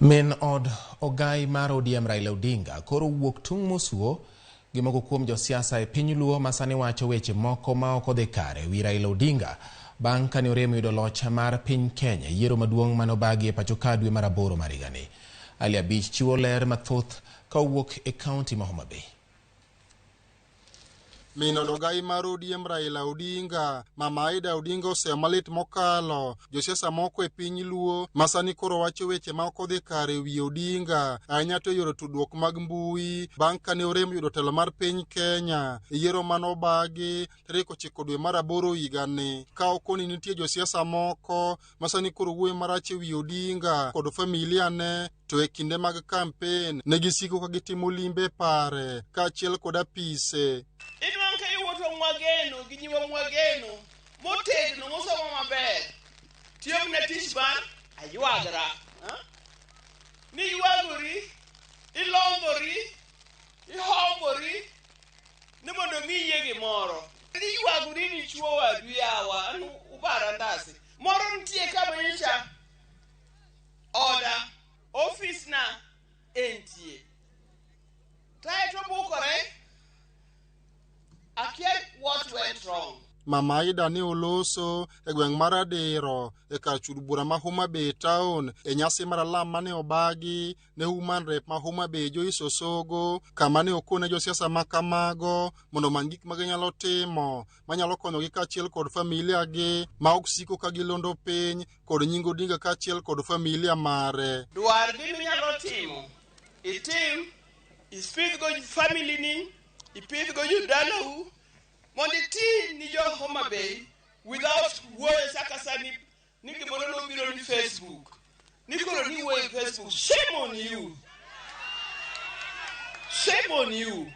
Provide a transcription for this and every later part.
Min od ogai mar ODM Raila Odinga koro wuok tung' mosuo gi moko kuom josiasa e piny Luo masani wacho weche moko ma ok odhi kare wi Raila Odinga bang' kane oremo yudo loch mar piny Kenya yiero maduong' manobagi e pacho ka dwe mar 8 mar higani. Ali Abich chiwo ler mathoth ka owuok e kaunti ma Homa Bay. Min od ogai mar ODM Raila Odinga, Mama Aida Odinga oseyo malit mokalo josiasa moko e piny Luo masani koro wacho weche ma ok odhi kare wi Odinga ahinya to yoro tudruok mag mbui bang' kane orem yudo telo mar piny Kenya yiero manobagi tarik 9 dwe mar 8 higani. Ka okoni nitie josiasa moko masani koro wuoyo marach wi Odinga kod familia ne to e kinde mag kampen ne gisiko ka gitimo limbe pare kaachiel kod apise. Mwageno ginyiwa mwageno motegno mosomo maber tiyo na tich ban aywagra ni ywagori ilongori ihomori ni mondo mi yegi moro ni ywagori ni chuo wadu yawa anu ubara ndasi moro ntie kama nyicha oda office na entie taito bukore. What went wrong? Mama Aida ne oloso e gweng' mar Adiro e kar chud bura ma Homa Bay Town e nyasi mar alam mane obagi ne Human Rep ma Homa Bay Joyce Osogo kama ne okone josiasa makamago mondo many gik ma ginyalo timo manyalo konyogi kaachiel kod familia gi ma ok siko ka gilondo piny kod nying Odinga kaachiel kod familia mare. Dwar gimi nyalo timo itim ispith go family ni ipith go judalau Monditi ni jo Homa Bay without words akasani ni gimono no biro ni Facebook. Ni koro ni way Facebook. Shame on you. Shame on you.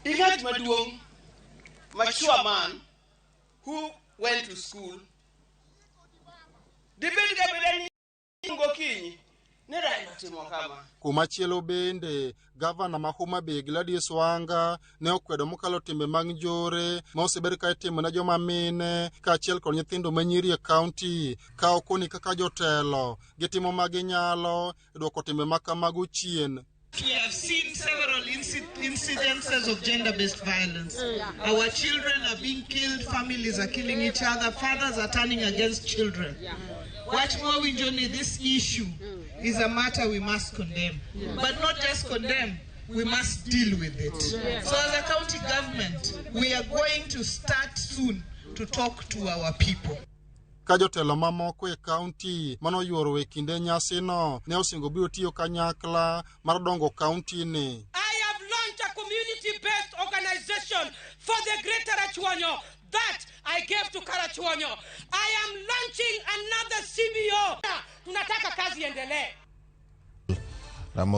Ingat maduong mature man who went to school. Dibedi gabedani ngokinyi. Kumachielo bende gavana ma Homa Bay Gladys Wanga ne okwedo mokalo timbe mag njore ma osebed ka itimo na joma mine kaachiel kod nyithindo manyiri e kaunti ka okoni kaka jotelo gitimo maginyalo dwoko timbe makamago chien. We have seen several incidences of gender-based violence. Our children are being killed, families are killing each other, fathers are turning against children. What more we need, this issue is a matter we must condemn. But not just condemn, we must deal with it. So as a county government, we are going to start soon to talk to our people. Ka jotelo mamoko e kaunti manoyuoro e kinde nyasi no ne osingo biro tiyo kanyakla mar dongo kaunti ni. I have launched a community-based organization for the Greater Rachuonyo that I gave to Karachuonyo. I am launching another CBO. Tunataka kazi endelee. Ramogi